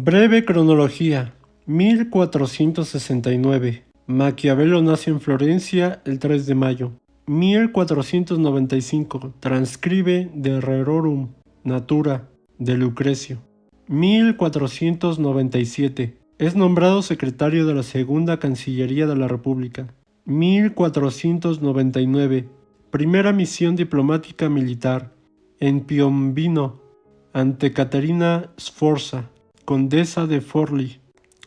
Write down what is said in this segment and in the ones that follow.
Breve cronología. 1469. Maquiavelo nace en Florencia el 3 de mayo. 1495. Transcribe de Rerorum Natura de Lucrecio. 1497. Es nombrado secretario de la Segunda Cancillería de la República. 1499. Primera misión diplomática militar en Piombino ante Caterina Sforza, condesa de Forlì,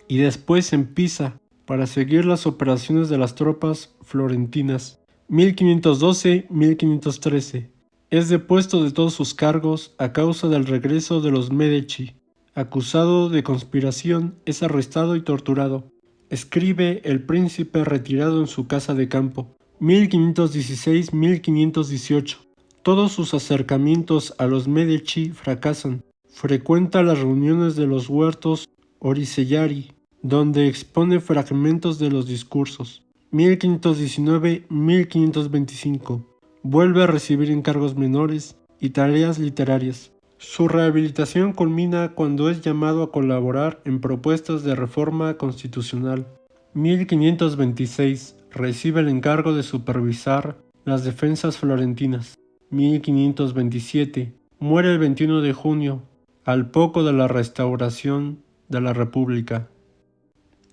y después en Pisa para seguir las operaciones de las tropas florentinas. 1512-1513. Es depuesto de todos sus cargos a causa del regreso de los Medici. Acusado de conspiración, es arrestado y torturado. Escribe El príncipe retirado en su casa de campo. 1516-1518. Todos sus acercamientos a los Medici fracasan. Frecuenta las reuniones de los huertos Oricellari, donde expone fragmentos de los discursos. 1519-1525. Vuelve a recibir encargos menores y tareas literarias. Su rehabilitación culmina cuando es llamado a colaborar en propuestas de reforma constitucional. 1526. Recibe el encargo de supervisar las defensas florentinas. 1527. Muere el 21 de junio, al poco de la restauración de la República.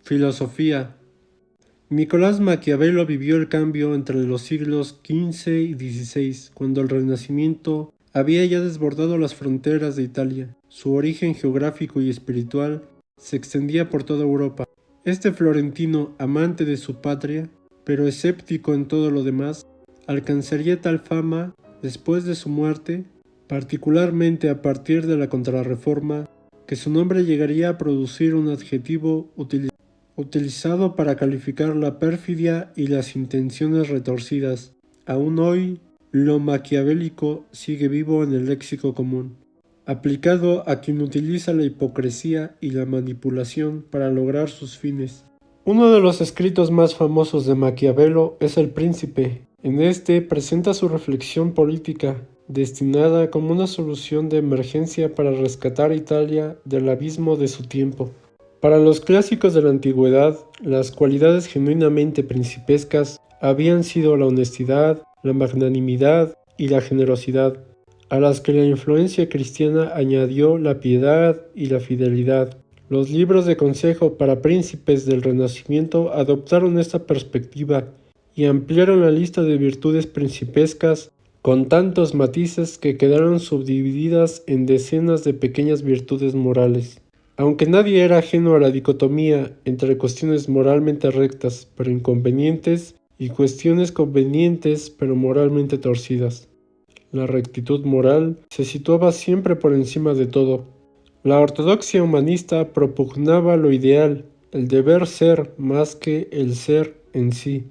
Filosofía. Nicolás Maquiavelo vivió el cambio entre los siglos XV y XVI, cuando el Renacimiento había ya desbordado las fronteras de Italia. Su origen geográfico y espiritual se extendía por toda Europa. Este florentino, amante de su patria, pero escéptico en todo lo demás, alcanzaría tal fama después de su muerte, particularmente a partir de la Contrarreforma, que su nombre llegaría a producir un adjetivo utilizado para calificar la perfidia y las intenciones retorcidas. Aún hoy, lo maquiavélico sigue vivo en el léxico común, aplicado a quien utiliza la hipocresía y la manipulación para lograr sus fines. Uno de los escritos más famosos de Maquiavelo es El Príncipe. En este presenta su reflexión política, destinada como una solución de emergencia para rescatar a Italia del abismo de su tiempo. Para los clásicos de la antigüedad, las cualidades genuinamente principescas habían sido la honestidad, la magnanimidad y la generosidad, a las que la influencia cristiana añadió la piedad y la fidelidad. Los libros de consejo para príncipes del Renacimiento adoptaron esta perspectiva y ampliaron la lista de virtudes principescas con tantos matices que quedaron subdivididas en decenas de pequeñas virtudes morales. Aunque nadie era ajeno a la dicotomía entre cuestiones moralmente rectas pero inconvenientes y cuestiones convenientes pero moralmente torcidas. La rectitud moral se situaba siempre por encima de todo. La ortodoxia humanista propugnaba lo ideal, el deber ser más que el ser en sí.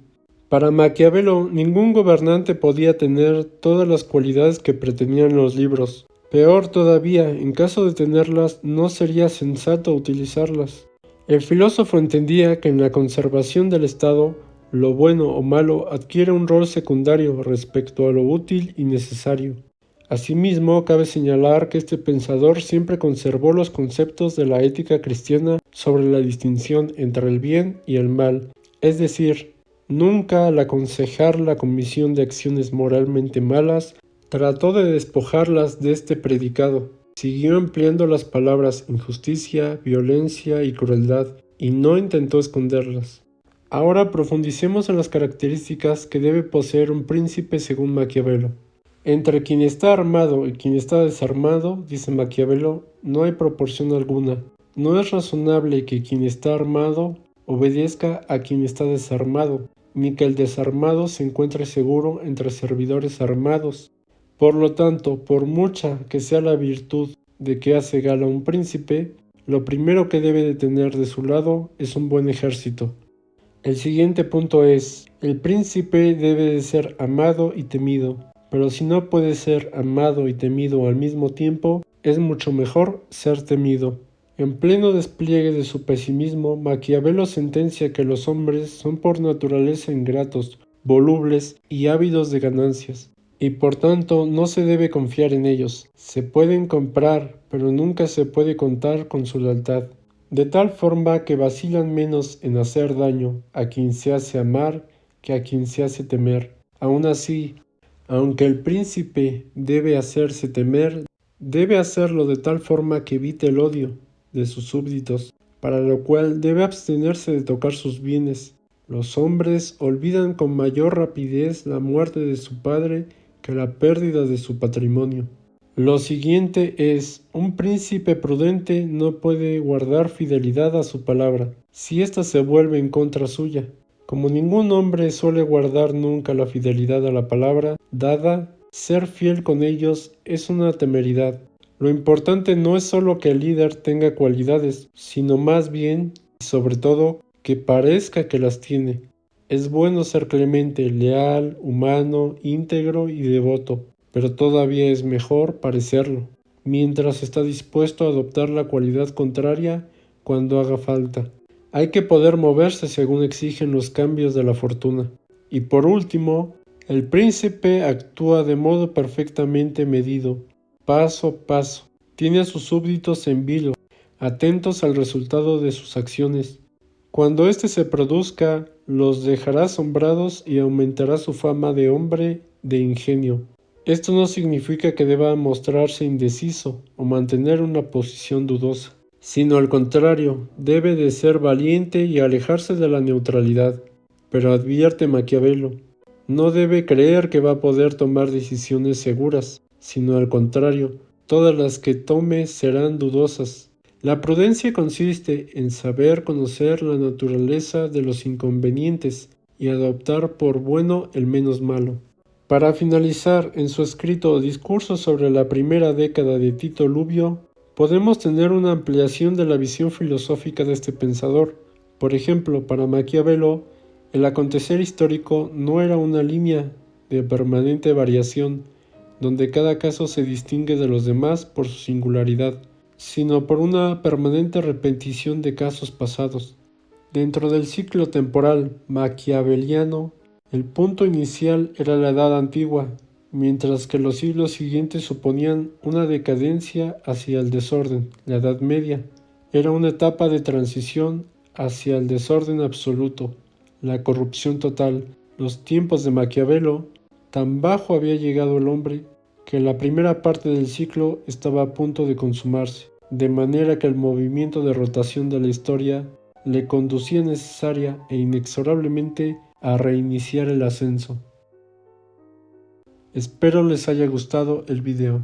Para Maquiavelo, ningún gobernante podía tener todas las cualidades que pretendían los libros. Peor todavía, en caso de tenerlas, no sería sensato utilizarlas. El filósofo entendía que en la conservación del Estado, lo bueno o malo adquiere un rol secundario respecto a lo útil y necesario. Asimismo, cabe señalar que este pensador siempre conservó los conceptos de la ética cristiana sobre la distinción entre el bien y el mal, es decir, nunca al aconsejar la comisión de acciones moralmente malas, trató de despojarlas de este predicado. Siguió empleando las palabras injusticia, violencia y crueldad, y no intentó esconderlas. Ahora profundicemos en las características que debe poseer un príncipe según Maquiavelo. Entre quien está armado y quien está desarmado, dice Maquiavelo, no hay proporción alguna. No es razonable que quien está armado obedezca a quien está desarmado, ni que el desarmado se encuentre seguro entre servidores armados. Por lo tanto, por mucha que sea la virtud de que hace gala un príncipe, lo primero que debe de tener de su lado es un buen ejército. El siguiente punto es, el príncipe debe de ser amado y temido. Pero si no puede ser amado y temido al mismo tiempo, es mucho mejor ser temido. En pleno despliegue de su pesimismo, Maquiavelo sentencia que los hombres son por naturaleza ingratos, volubles y ávidos de ganancias, y por tanto no se debe confiar en ellos. Se pueden comprar, pero nunca se puede contar con su lealtad. de tal forma que vacilan menos en hacer daño a quien se hace amar que a quien se hace temer. Aun así, aunque el príncipe debe hacerse temer, debe hacerlo de tal forma que evite el odio de sus súbditos, para lo cual debe abstenerse de tocar sus bienes. Los hombres olvidan con mayor rapidez la muerte de su padre que la pérdida de su patrimonio. Lo siguiente es, un príncipe prudente no puede guardar fidelidad a su palabra, si ésta se vuelve en contra suya. Como ningún hombre suele guardar nunca la fidelidad a la palabra dada, ser fiel con ellos es una temeridad. Lo importante no es solo que el líder tenga cualidades, sino más bien, y sobre todo, que parezca que las tiene. Es bueno ser clemente, leal, humano, íntegro y devoto, pero todavía es mejor parecerlo, mientras está dispuesto a adoptar la cualidad contraria cuando haga falta. Hay que poder moverse según exigen los cambios de la fortuna. Y por último, el príncipe actúa de modo perfectamente medido, paso a paso. Tiene a sus súbditos en vilo, atentos al resultado de sus acciones. Cuando éste se produzca, los dejará asombrados y aumentará su fama de hombre de ingenio. Esto no significa que deba mostrarse indeciso o mantener una posición dudosa, sino al contrario, debe de ser valiente y alejarse de la neutralidad. Pero advierte Maquiavelo, no debe creer que va a poder tomar decisiones seguras, sino al contrario, todas las que tome serán dudosas. La prudencia consiste en saber conocer la naturaleza de los inconvenientes y adoptar por bueno el menos malo. Para finalizar, en su escrito Discurso sobre la primera década de Tito Livio, podemos tener una ampliación de la visión filosófica de este pensador. Por ejemplo, para Maquiavelo, el acontecer histórico no era una línea de permanente variación, donde cada caso se distingue de los demás por su singularidad, sino por una permanente repetición de casos pasados. Dentro del ciclo temporal maquiaveliano, el punto inicial era la Edad Antigua, mientras que los siglos siguientes suponían una decadencia hacia el desorden. La Edad Media era una etapa de transición hacia el desorden absoluto, la corrupción total. Los tiempos de Maquiavelo, tan bajo había llegado el hombre, que la primera parte del ciclo estaba a punto de consumarse, de manera que el movimiento de rotación de la historia le conducía necesaria e inexorablemente a reiniciar el ascenso. Espero les haya gustado el video.